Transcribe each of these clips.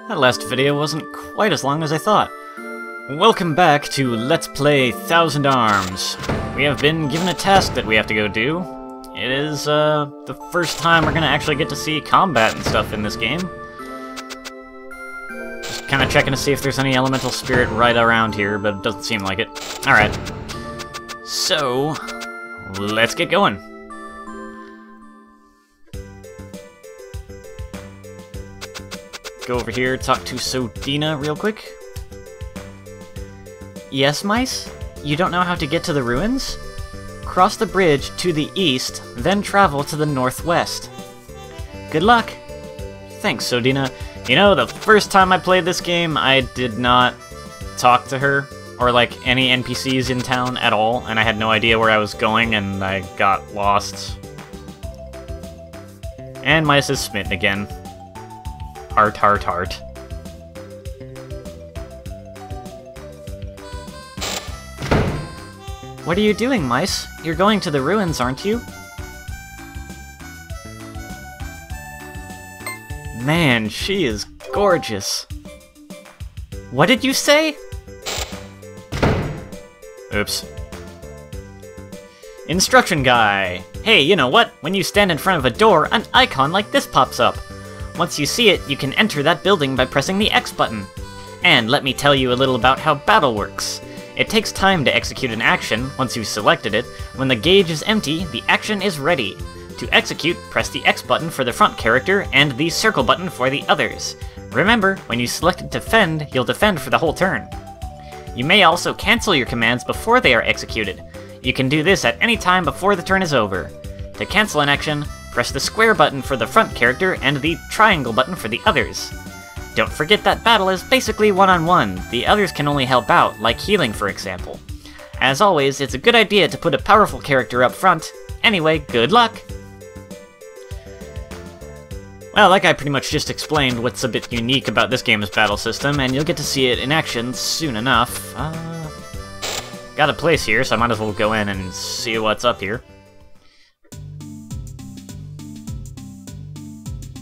That last video wasn't quite as long as I thought. Welcome back to Let's Play Thousand Arms. We have been given a task that we have to go do. It is, the first time we're gonna actually get to see combat and stuff in this game. Just kinda checking to see if there's any elemental spirit right around here, but it doesn't seem like it. Alright. So, let's get going. Go over here, talk to Sodina real quick. Yes, mice? You don't know how to get to the ruins? Cross the bridge to the east, then travel to the northwest. Good luck! Thanks, Sodina. You know, the first time I played this game, I did not talk to her, or like any NPCs in town at all, and I had no idea where I was going, and I got lost. And Mice is smitten again. Heart, heart, heart. What are you doing, Mice? You're going to the ruins, aren't you? Man, she is gorgeous. What did you say? Oops. Instruction guy. Hey, you know what? When you stand in front of a door, an icon like this pops up. Once you see it, you can enter that building by pressing the X button. And let me tell you a little about how battle works. It takes time to execute an action. Once you've selected it, when the gauge is empty, the action is ready. To execute, press the X button for the front character and the circle button for the others. Remember, when you select defend, you'll defend for the whole turn. You may also cancel your commands before they are executed. You can do this at any time before the turn is over. To cancel an action, press the square button for the front character and the triangle button for the others. Don't forget that battle is basically one-on-one. The others can only help out, like healing for example. As always, it's a good idea to put a powerful character up front. Anyway, good luck! Well, like I pretty much just explained what's a bit unique about this game's battle system, and you'll get to see it in action soon enough. Got a place here, so I might as well go in and see what's up here.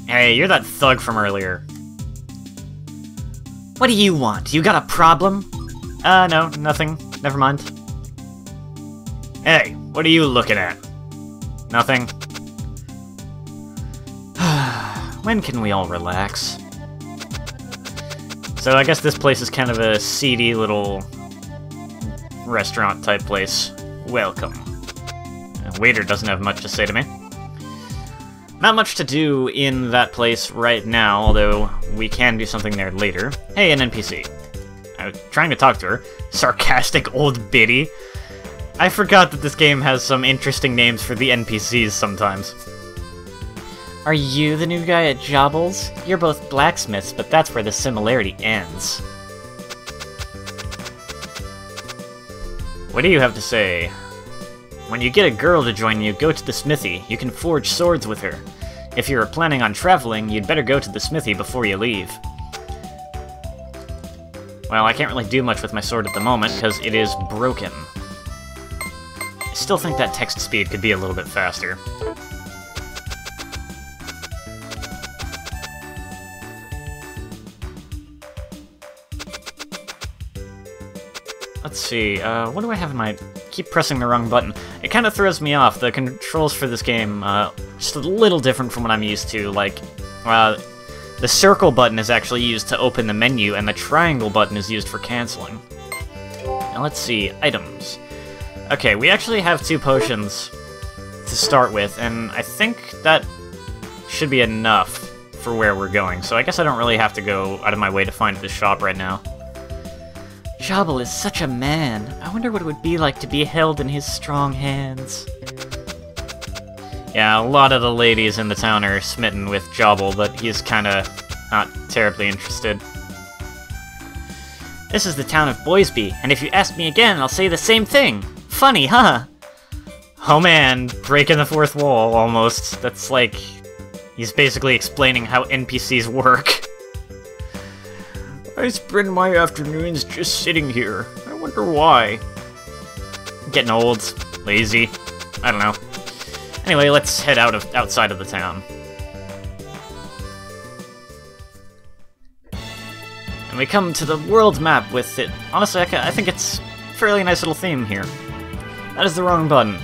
Hey, you're that thug from earlier. What do you want? You got a problem? No, nothing. Never mind. Hey, what are you looking at? Nothing. When can we all relax? So I guess this place is kind of a seedy little restaurant type place. Welcome. The waiter doesn't have much to say to me. Not much to do in that place right now, although we can do something there later. Hey, an NPC. I was trying to talk to her. Sarcastic old biddy. I forgot that this game has some interesting names for the NPCs sometimes. Are you the new guy at Jyabil's? You're both blacksmiths, but that's where the similarity ends. What do you have to say? When you get a girl to join you, go to the smithy. You can forge swords with her. If you're planning on traveling, you'd better go to the smithy before you leave. Well, I can't really do much with my sword at the moment, because it is broken. I still think that text speed could be a little bit faster. Let's see, what do I have in my... keep pressing the wrong button. It kind of throws me off. The controls for this game, just a little different from what I'm used to. Like, the circle button is actually used to open the menu, and the triangle button is used for canceling. Now let's see, items. Okay, we actually have 2 potions to start with, and I think that should be enough for where we're going. So I guess I don't really have to go out of my way to find this shop right now. Jyabil is such a man. I wonder what it would be like to be held in his strong hands. Yeah, a lot of the ladies in the town are smitten with Jyabil, but he's kinda not terribly interested. This is the town of Boysby, and if you ask me again, I'll say the same thing. Funny, huh? Oh man, breaking the fourth wall, almost. That's like... he's basically explaining how NPCs work. I spend my afternoons just sitting here. I wonder why. Getting old. Lazy. I don't know. Anyway, let's head outside of the town. And we come to the world map with it. Honestly, I think it's a fairly nice little theme here. That is the wrong button.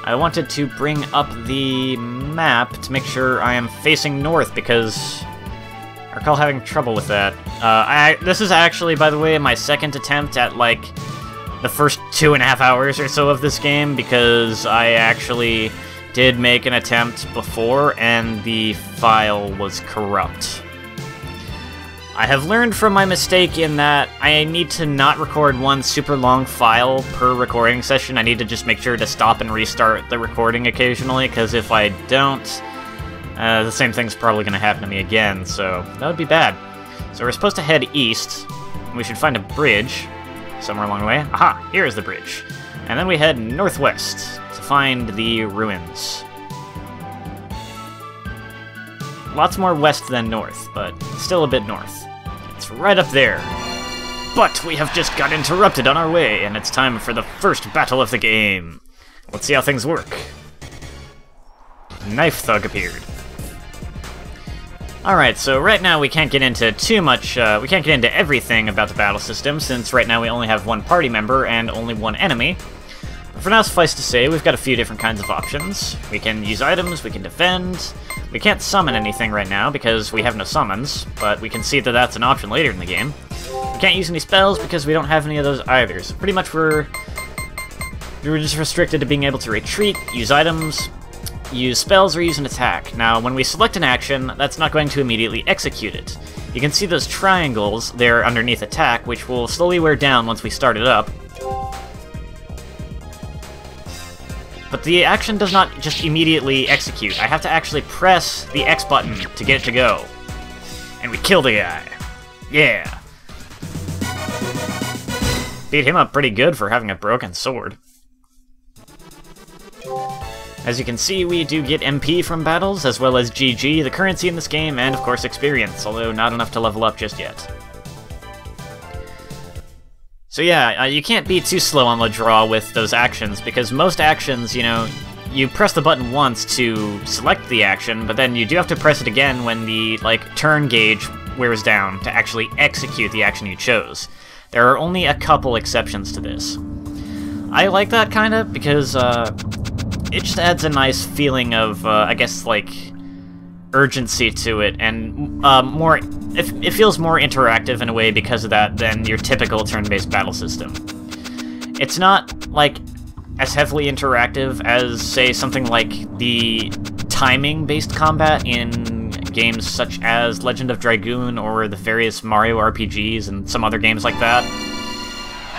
I wanted to bring up the map to make sure I am facing north, because I recall having trouble with that. This is actually, by the way, my second attempt at, like, the first 2.5 hours or so of this game, because I actually did make an attempt before, and the file was corrupt. I have learned from my mistake in that I need to not record one super long file per recording session. I need to just make sure to stop and restart the recording occasionally, because if I don't, the same thing's probably going to happen to me again, so that would be bad. So we're supposed to head east. We should find a bridge somewhere along the way. Aha! Here is the bridge. And then we head northwest to find the ruins. Lots more west than north, but still a bit north. It's right up there. But we have just got interrupted on our way, and it's time for the first battle of the game. Let's see how things work. Knife Thug appeared. Alright, so right now we can't get into too much, we can't get into everything about the battle system, since right now we only have one party member and only one enemy. But for now, suffice to say, we've got a few different kinds of options. We can use items, we can defend. We can't summon anything right now because we have no summons, but we can see that that's an option later in the game. We can't use any spells because we don't have any of those either, so pretty much we're just restricted to being able to retreat, use items, use spells, or use an attack. Now, when we select an action, that's not going to immediately execute it. You can see those triangles there underneath attack, which will slowly wear down once we start it up. But the action does not just immediately execute. I have to actually press the X button to get it to go. And we kill the guy. Yeah. Beat him up pretty good for having a broken sword. As you can see, we do get MP from battles, as well as GG, the currency in this game, and of course experience, although not enough to level up just yet. So yeah, you can't be too slow on the draw with those actions, because most actions, you know, you press the button once to select the action, but then you do have to press it again when the, like, turn gauge wears down to actually execute the action you chose. There are only a couple exceptions to this. I like that, kinda, because, it just adds a nice feeling of, I guess, like, urgency to it, and more. It feels more interactive in a way because of that than your typical turn-based battle system. It's not, like, as heavily interactive as, say, something like the timing-based combat in games such as Legend of Dragoon or the various Mario RPGs and some other games like that.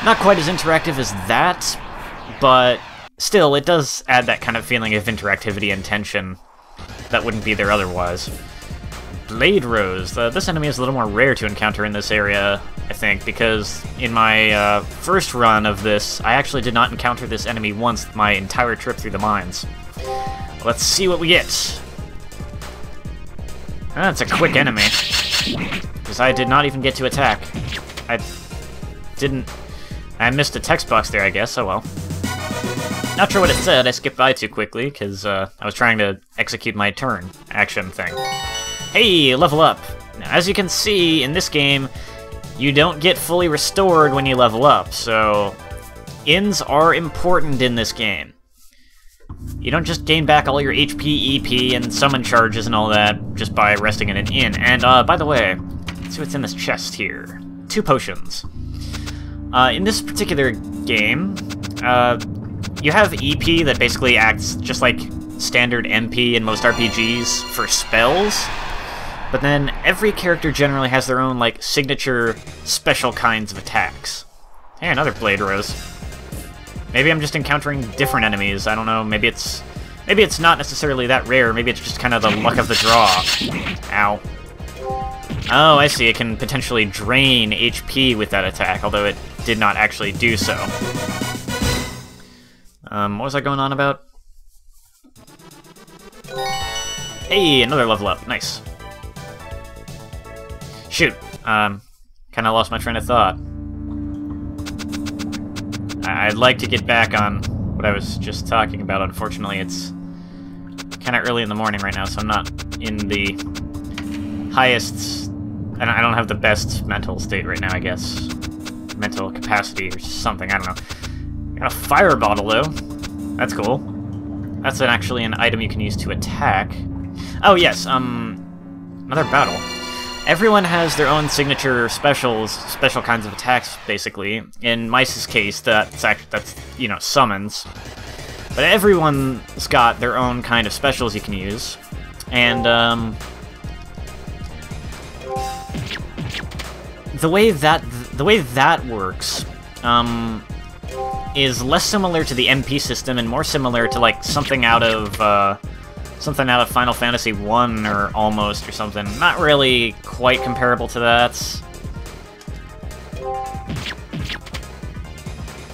Not quite as interactive as that, but still, it does add that kind of feeling of interactivity and tension that wouldn't be there otherwise. Blade Rose. This enemy is a little more rare to encounter in this area, I think, because in my first run of this, I actually did not encounter this enemy once my entire trip through the mines. Let's see what we get. That's a quick enemy, because I did not even get to attack. I missed a text box there, I guess. Oh well. Not sure what it said. I skipped by too quickly, because I was trying to execute my turn action thing. Hey, level up! Now, as you can see, in this game, you don't get fully restored when you level up, so inns are important in this game. You don't just gain back all your HP, EP, and summon charges and all that just by resting in an inn. And, by the way, let's see what's in this chest here. 2 potions. In this particular game, you have EP that basically acts just like standard MP in most RPGs for spells, but then every character generally has their own, like, signature special kinds of attacks. Hey, another Blade Rose. Maybe I'm just encountering different enemies, I don't know, maybe it's not necessarily that rare, maybe it's just kind of the luck of the draw. Ow. Oh, I see, it can potentially drain HP with that attack, although it did not actually do so. What was I going on about? Hey, another level up, nice. Shoot, kinda lost my train of thought. I'd like to get back on what I was just talking about. Unfortunately, it's kinda early in the morning right now, so I'm not in the highest I don't have the best mental state right now, I guess. Mental capacity or something, I don't know. Got a fire bottle, though. That's cool. That's actually an item you can use to attack. Oh, yes, another battle. Everyone has their own signature specials, special kinds of attacks, basically. In Mice's case, that's, you know, summons. But everyone's got their own kind of specials you can use. And, the way that works, is less similar to the MP system and more similar to, like, something out of Final Fantasy 1 or almost or something. Not really quite comparable to that.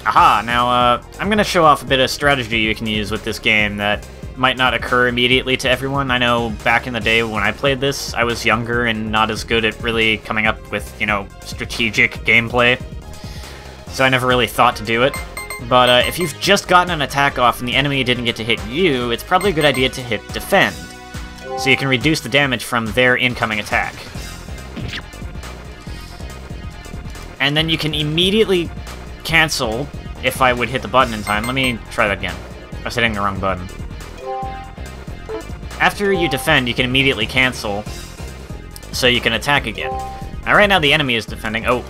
Aha! Now, I'm gonna show off a bit of strategy you can use with this game that might not occur immediately to everyone. I know back in the day when I played this, I was younger and not as good at really coming up with, you know, strategic gameplay. So I never really thought to do it. But if you've just gotten an attack off and the enemy didn't get to hit you, it's probably a good idea to hit defend, so you can reduce the damage from their incoming attack. And then you can immediately cancel if I would hit the button in time. Let me try that again. I was hitting the wrong button. After you defend, you can immediately cancel, so you can attack again. Now right now the enemy is defending. Oh,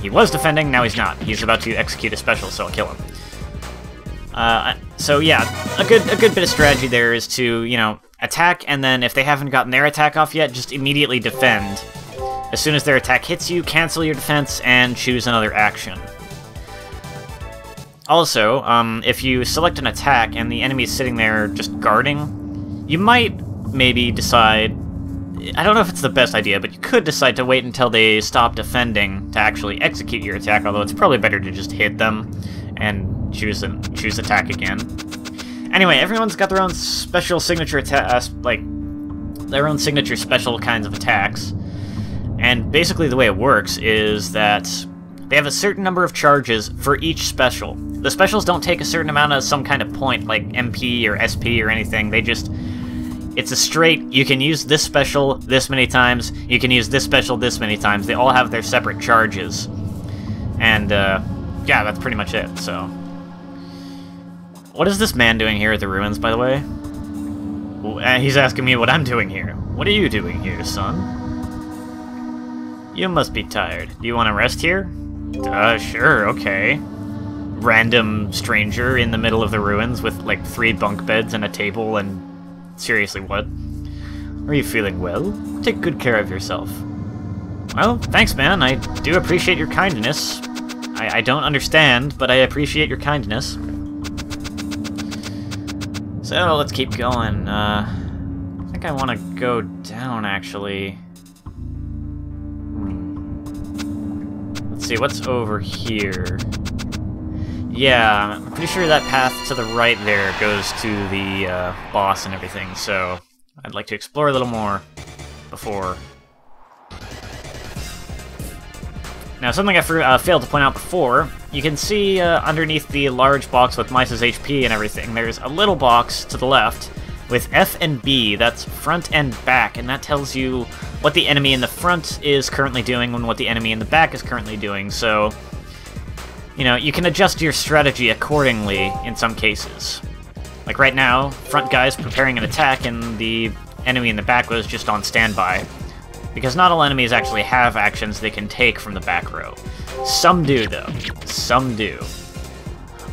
he was defending, now he's not. He's about to execute a special, so I'll kill him. So yeah, a good bit of strategy there is to, you know, attack, and then if they haven't gotten their attack off yet, just immediately defend. As soon as their attack hits you, cancel your defense and choose another action. Also, if you select an attack and the enemy is sitting there just guarding, you might maybe decide, I don't know if it's the best idea, but you could decide to wait until they stop defending to actually execute your attack, although it's probably better to just hit them and choose attack again. Anyway, everyone's got their own special signature their own signature special kinds of attacks. And basically the way it works is that they have a certain number of charges for each special. The specials don't take a certain amount of some kind of point, like MP or SP or anything. They just... It's a straight, you can use this special this many times, you can use this special this many times. They all have their separate charges. And, yeah, that's pretty much it, so... What is this man doing here at the ruins, by the way? He's asking me what I'm doing here. What are you doing here, son? You must be tired. Do you want to rest here? Sure, okay. Random stranger in the middle of the ruins with, like, 3 bunk beds and a table and... Seriously, what? Are you feeling well? Take good care of yourself. Well, thanks, man. I do appreciate your kindness. I don't understand, but I appreciate your kindness. So, let's keep going. I think I want to go down, actually. Let's see, what's over here? Yeah, I'm pretty sure that path to the right there goes to the boss and everything, so I'd like to explore a little more before. Now, something I failed to point out before, you can see underneath the large box with Mice's HP and everything, there's a little box to the left with F and B, that's front and back, and that tells you what the enemy in the front is currently doing and what the enemy in the back is currently doing, so... You know, you can adjust your strategy accordingly in some cases. Like right now, front guy's preparing an attack and the enemy in the back was just on standby. Because not all enemies actually have actions they can take from the back row. Some do, though. Some do.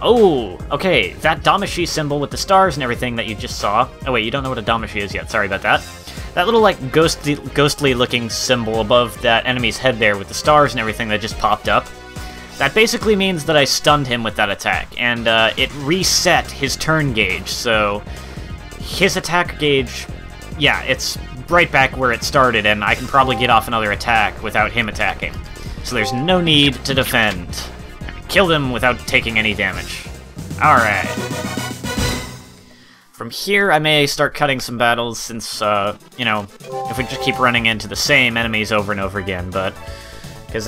Oh, okay, that Damashi symbol with the stars and everything that you just saw... Oh wait, you don't know what a Damashi is yet, sorry about that. That little, like, ghostly-looking symbol above that enemy's head there with the stars and everything that just popped up. That basically means that I stunned him with that attack, and it reset his turn gauge, so his attack gauge, yeah, it's right back where it started, and I can probably get off another attack without him attacking. So there's no need to defend. I killed him without taking any damage. Alright. From here, I may start cutting some battles, since, you know, if we just keep running into the same enemies over and over again, but... Because,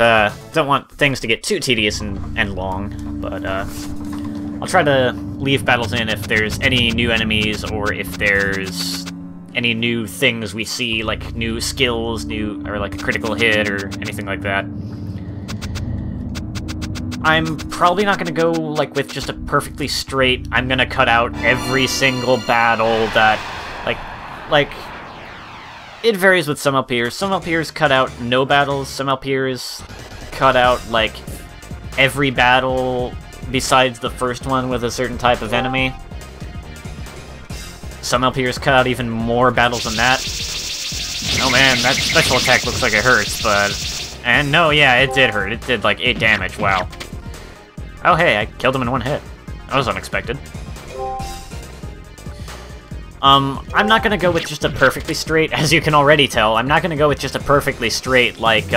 don't want things to get too tedious and long, but, I'll try to leave battles in if there's any new enemies, or if there's, any new things we see, like new skills, or like a critical hit, or anything like that. I'm probably not going to go, like, with just a perfectly straight, I'm going to cut out every single battle that, like, it varies with some LPers. Some LPers cut out no battles, some LPers cut out, like, every battle besides the first one with a certain type of enemy. Some LPers cut out even more battles than that. Oh man, that special attack looks like it hurts, but... And no, yeah, it did hurt. It did like 8 damage, wow. Oh hey, I killed him in 1 hit. That was unexpected. I'm not gonna go with just a perfectly straight, as you can already tell, I'm not gonna go with just a perfectly straight, like,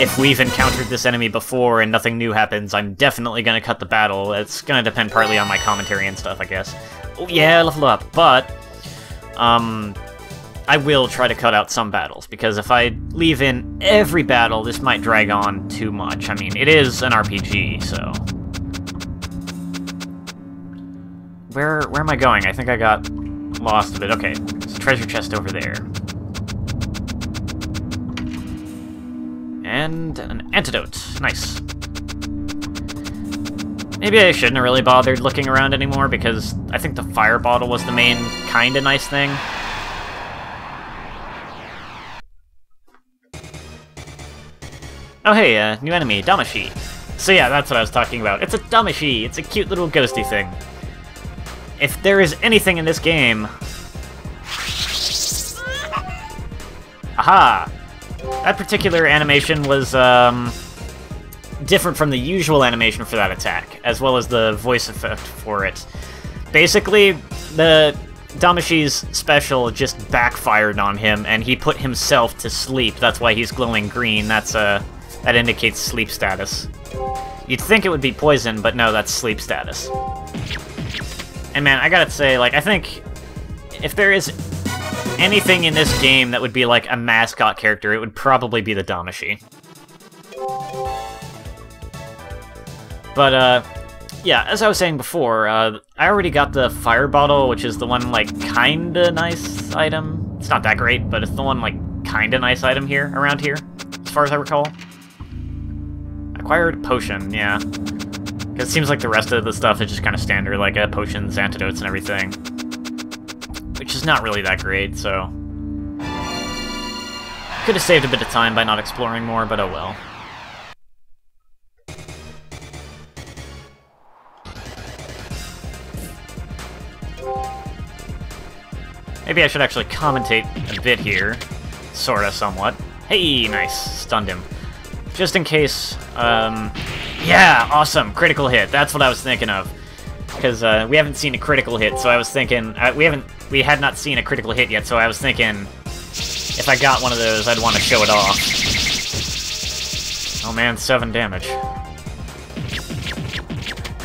if we've encountered this enemy before and nothing new happens, I'm definitely gonna cut the battle. It's gonna depend partly on my commentary and stuff, I guess. Oh yeah, level up, but, I will try to cut out some battles, because if I leave in every battle, this might drag on too much. I mean, it is an RPG, so... Where am I going? I think I got lost a bit. Okay, there's a treasure chest over there. And an antidote. Nice. Maybe I shouldn't have really bothered looking around anymore, because I think the fire bottle was the main kinda nice thing. Oh hey, new enemy, Damashi. So yeah, that's what I was talking about. It's a Damashi! It's a cute little ghosty thing. If there is anything in this game... Aha! That particular animation was, different from the usual animation for that attack, as well as the voice effect for it. Basically, the Damashi's special just backfired on him, and he put himself to sleep. That's why he's glowing green. That's, that indicates sleep status. You'd think it would be poison, but no, that's sleep status. And man, I gotta say, like, I think if there is anything in this game that would be like a mascot character, it would probably be the Damashi. But, yeah, as I was saying before, I already got the fire bottle, which is the one, like, kinda nice item. It's not that great, but it's the one, like, kinda nice item here, around here, as far as I recall. Acquired potion, yeah. It seems like the rest of the stuff is just kind of standard, like potions, antidotes, and everything. Which is not really that great, so... Could have saved a bit of time by not exploring more, but oh well. Maybe I should actually commentate a bit here. Sorta, somewhat. Hey, nice. Stunned him. Just in case, yeah, awesome, critical hit, that's what I was thinking of. Because, we haven't seen a critical hit, so I was thinking, we had not seen a critical hit yet, so I was thinking, if I got one of those, I'd want to show it off. Oh man, 7 damage.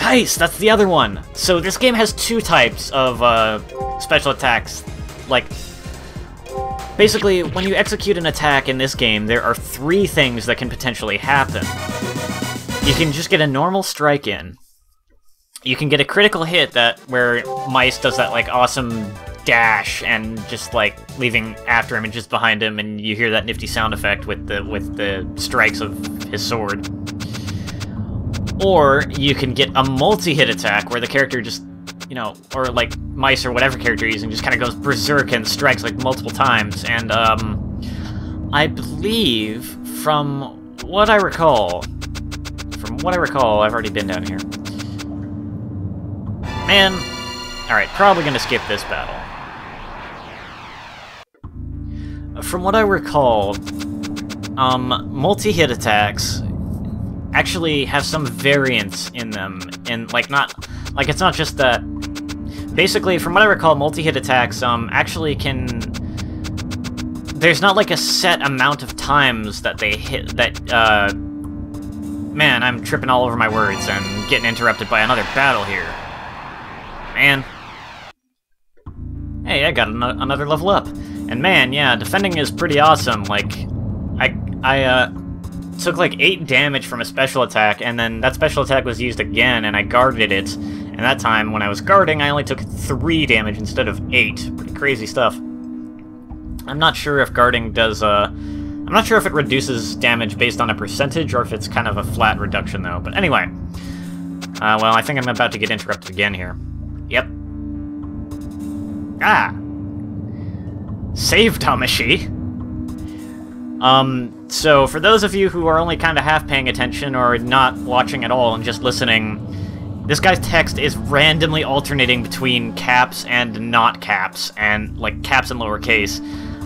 Nice, that's the other one! So this game has 2 types of, special attacks, like... Basically, when you execute an attack in this game, there are 3 things that can potentially happen. You can just get a normal strike in. You can get a critical hit where Mice does that, like, awesome dash and just, like, leaving after him and just behind him, and you hear that nifty sound effect with the strikes of his sword. Or you can get a multi-hit attack where the character just, you know, or like Mice or whatever character you're using just kind of goes berserk and strikes like multiple times. And I believe from what I recall, I've already been down here. Man, alright, probably gonna skip this battle. From what I recall, multi-hit attacks actually have some variance in them, and like it's not just that. Basically, from what I recall, multi-hit attacks actually can. There's not like a set amount of times that they hit that. Man, I'm tripping all over my words and getting interrupted by another battle here. Man. Hey, I got another level up. And man, yeah, defending is pretty awesome. Like, I took like 8 damage from a special attack, and then that special attack was used again, and I guarded it. And that time, when I was guarding, I only took 3 damage instead of 8. Pretty crazy stuff. I'm not sure if guarding does, I'm not sure if it reduces damage based on a percentage or if it's kind of a flat reduction, though. But anyway. Well, I think I'm about to get interrupted again here. Yep. Ah! Save Tamashi! So for those of you who are only kind of half paying attention or not watching at all and just listening, this guy's text is randomly alternating between caps and not caps, and, like, caps and lowercase.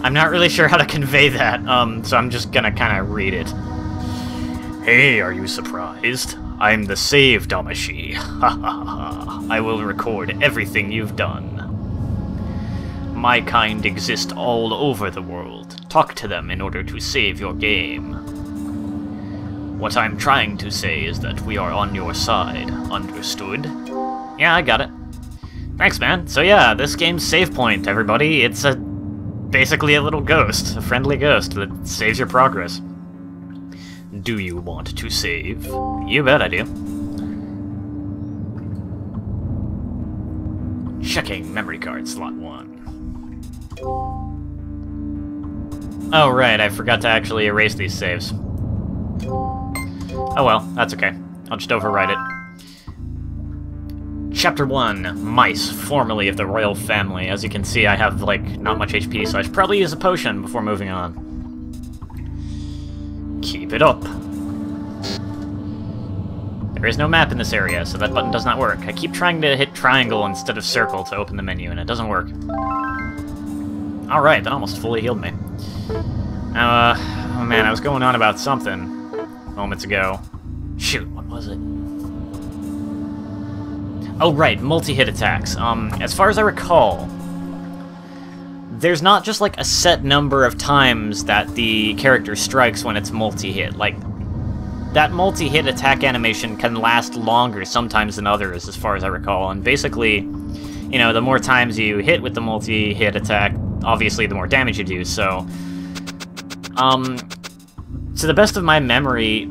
I'm not really sure how to convey that, so I'm just gonna kind of read it. Hey, are you surprised? I'm the Save Damashi. Ha ha ha. I will record everything you've done. My kind exist all over the world. Talk to them in order to save your game. What I'm trying to say is that we are on your side. Understood? Yeah, I got it. Thanks, man. So yeah, this game's save point, everybody. It's basically a little ghost, a friendly ghost that saves your progress. Do you want to save? You bet I do. Checking memory card slot 1. Oh right, I forgot to actually erase these saves. Oh well, that's okay. I'll just overwrite it. Chapter 1, Mice, formerly of the royal family. As you can see, I have, like, not much HP, so I should probably use a potion before moving on. Keep it up. There is no map in this area, so that button does not work. I keep trying to hit triangle instead of circle to open the menu, and it doesn't work. Alright, that almost fully healed me. Now, oh man, I was going on about something moments ago. Shoot, what was it? Oh right, multi-hit attacks. As far as I recall, there's not just like a set number of times that the character strikes when it's multi-hit. Like, that multi-hit attack animation can last longer sometimes than others, as far as I recall. And basically, you know, the more times you hit with the multi-hit attack, obviously the more damage you do, so... to the best of my memory,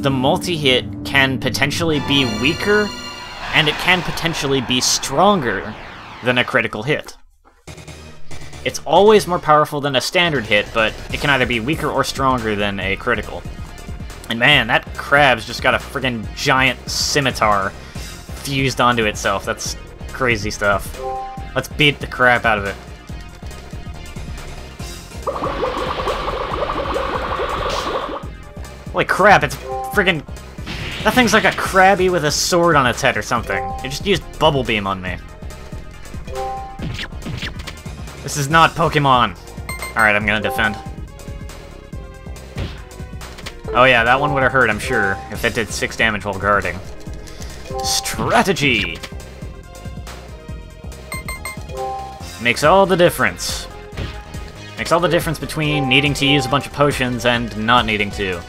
the multi-hit can potentially be weaker, and it can potentially be stronger than a critical hit. It's always more powerful than a standard hit, but it can either be weaker or stronger than a critical. And man, that crab's just got a friggin' giant scimitar fused onto itself. That's crazy stuff. Let's beat the crap out of it. Holy crap, it's friggin'... That thing's like a crabby with a sword on its head or something. It just used Bubble Beam on me. This is not Pokemon. Alright, I'm gonna defend. Oh yeah, that one would have hurt, I'm sure, if it did 6 damage while guarding. Strategy! Makes all the difference. Makes all the difference between needing to use a bunch of potions and not needing to.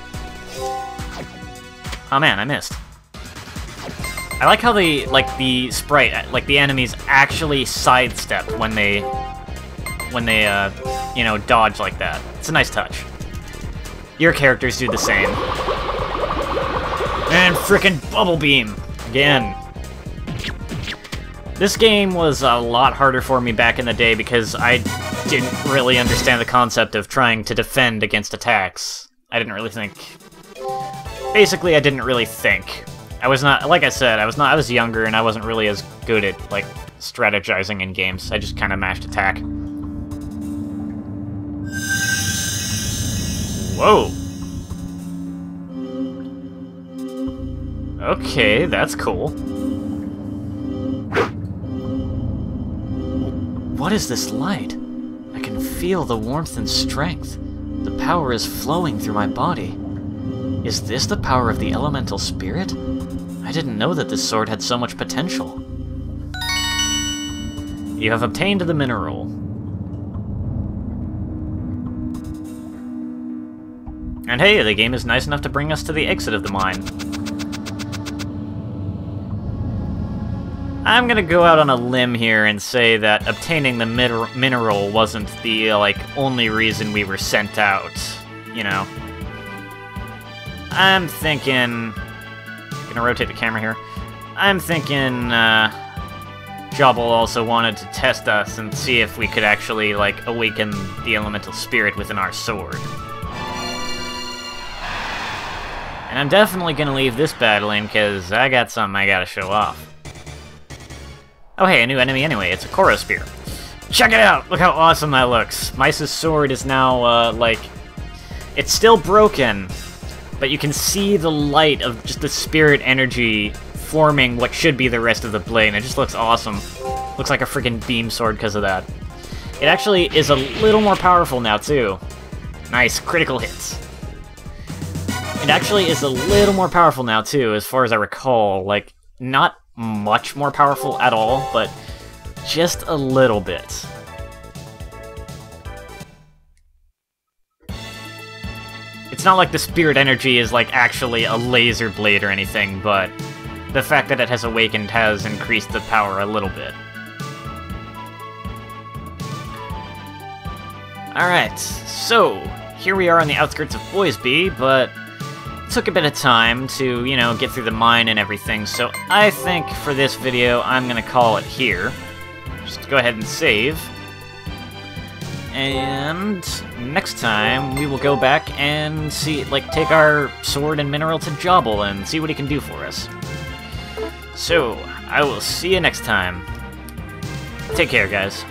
Oh man, I missed. I like how the sprite, like the enemies actually sidestep when they, you know, dodge like that. It's a nice touch. Your characters do the same. And frickin' Bubble Beam! Again. This game was a lot harder for me back in the day because I didn't really understand the concept of trying to defend against attacks. I didn't really think... Basically, I didn't really think. I was not, like I said, I was younger and I wasn't really as good at, like, strategizing in games. I just kind of mashed attack. Whoa! Okay, that's cool. What is this light? I can feel the warmth and strength. The power is flowing through my body. Is this the power of the elemental spirit? I didn't know that this sword had so much potential. You have obtained the mineral. And hey, the game is nice enough to bring us to the exit of the mine. I'm gonna go out on a limb here and say that obtaining the mineral wasn't the, like, only reason we were sent out, you know. I'm thinking... Gonna rotate the camera here. I'm thinking, Jyabil also wanted to test us and see if we could actually, like, awaken the elemental spirit within our sword. And I'm definitely gonna leave this battling, because I got something I gotta show off. Oh hey, a new enemy anyway, it's a Koro Spear. Check it out! Look how awesome that looks! Mice's sword is now, like... It's still broken, but you can see the light of just the spirit energy forming what should be the rest of the blade, and it just looks awesome. Looks like a freaking beam sword because of that. It actually is a little more powerful now, too. Nice, critical hits. It actually is a little more powerful now, too, as far as I recall. Like, not much more powerful at all, but just a little bit. It's not like the spirit energy is, like, actually a laser blade or anything, but the fact that it has awakened has increased the power a little bit. Alright, so here we are on the outskirts of Boysby, but it took a bit of time to, you know, get through the mine and everything, so I think for this video I'm gonna call it here. Just go ahead and save. And next time we will go back and see, like, take our sword and mineral to Jyabil and see what he can do for us. So, I will see you next time. Take care, guys.